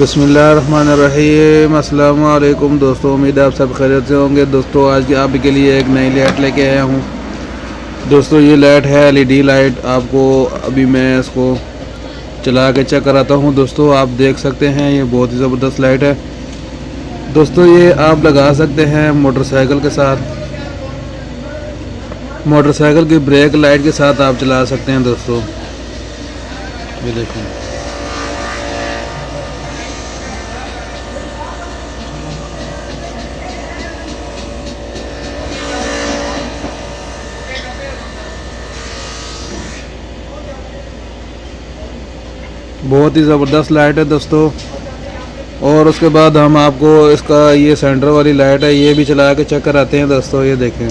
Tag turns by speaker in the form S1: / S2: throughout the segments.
S1: बिस्मिल्लाहिर्रहमानिर्रहीम। अस्सलामु अलैकुम दोस्तों, उम्मीद है आप सब खैरियत से होंगे। दोस्तों आज की आपके लिए एक नई लाइट लेके आया हूँ। दोस्तों ये लाइट है एलईडी लाइट। आपको अभी मैं इसको चला के चेक कराता हूँ। दोस्तों आप देख सकते हैं ये बहुत ही ज़बरदस्त लाइट है। दोस्तों ये आप लगा सकते हैं मोटरसाइकिल के साथ, मोटरसाइकिल की ब्रेक लाइट के साथ आप चला सकते हैं। दोस्तों ये देखें, बहुत ही ज़बरदस्त लाइट है दोस्तों। और उसके बाद हम आपको इसका ये सेंटर वाली लाइट है ये भी चला के चेक कराते हैं। दोस्तों ये देखें,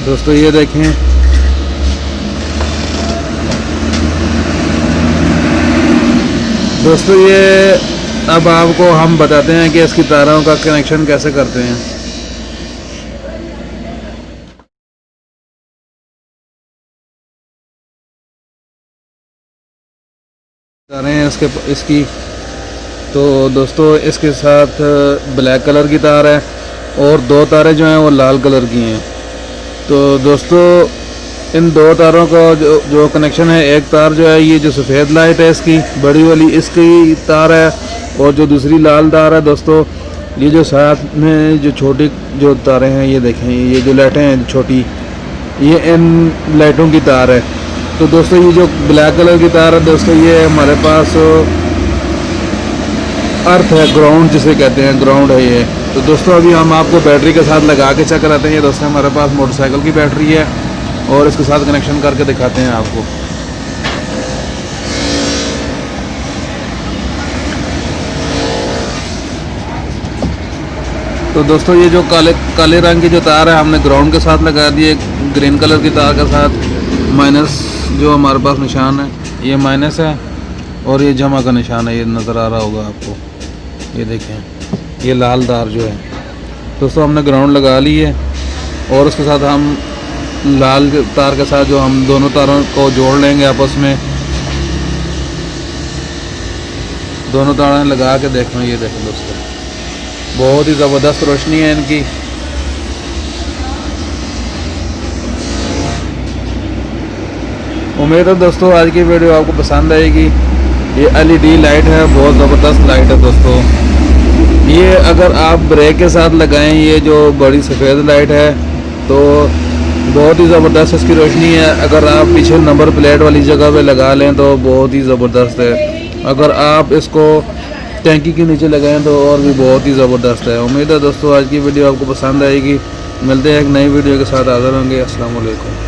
S1: दोस्तों ये देखें, दोस्तों ये अब आपको हम बताते हैं कि इसकी तारों का कनेक्शन कैसे करते हैं। तारें हैं इसकी तो दोस्तों इसके साथ ब्लैक कलर की तार है और दो तारें जो हैं वो लाल कलर की हैं। तो दोस्तों इन दो तारों का जो कनेक्शन है, एक तार जो है ये जो सफ़ेद लाइट है इसकी बड़ी वाली इसकी तार है, और जो दूसरी लाल तार है दोस्तों ये जो साथ में जो छोटी जो तारें हैं ये देखें, ये जो लाइटें हैं छोटी ये इन लाइटों की तार है। तो दोस्तों ये जो ब्लैक कलर की तार है दोस्तों ये हमारे पास अर्थ है, ग्राउंड जिसे कहते हैं, ग्राउंड है ये। तो दोस्तों अभी हम आपको बैटरी के साथ लगा के चेक कराते हैं। दोस्तों हमारे पास मोटरसाइकिल की बैटरी है और इसके साथ कनेक्शन करके दिखाते हैं आपको। तो दोस्तों ये जो काले रंग की जो तार है हमने ग्राउंड के साथ लगा दी है, ग्रीन कलर की तार के साथ माइनस जो हमारे पास निशान है ये माइनस है, और ये जमा का निशान है, ये नज़र आ रहा होगा आपको। ये देखें ये लाल तार जो है दोस्तों हमने ग्राउंड लगा ली है, और उसके साथ हम लाल तार के साथ जो हम दोनों तारों को जोड़ लेंगे आपस में। दोनों तारें लगा के देखें, ये देखें दोस्तों बहुत ही ज़बरदस्त रोशनी है इनकी। उम्मीद है दोस्तों आज की वीडियो आपको पसंद आएगी। ये एलईडी लाइट है, बहुत ज़बरदस्त लाइट है दोस्तों। ये अगर आप ब्रेक के साथ लगाएं, ये जो बड़ी सफ़ेद लाइट है तो बहुत ही ज़बरदस्त इसकी रोशनी है। अगर आप पीछे नंबर प्लेट वाली जगह पे लगा लें तो बहुत ही ज़बरदस्त है। अगर आप इसको टैंकी के नीचे लगाएं तो और भी बहुत ही ज़बरदस्त है। उम्मीद है दोस्तों आज की वीडियो आपको पसंद आएगी। मिलते हैं एक नई वीडियो के साथ, हाज़िर होंगे। अस्सलाम वालेकुम।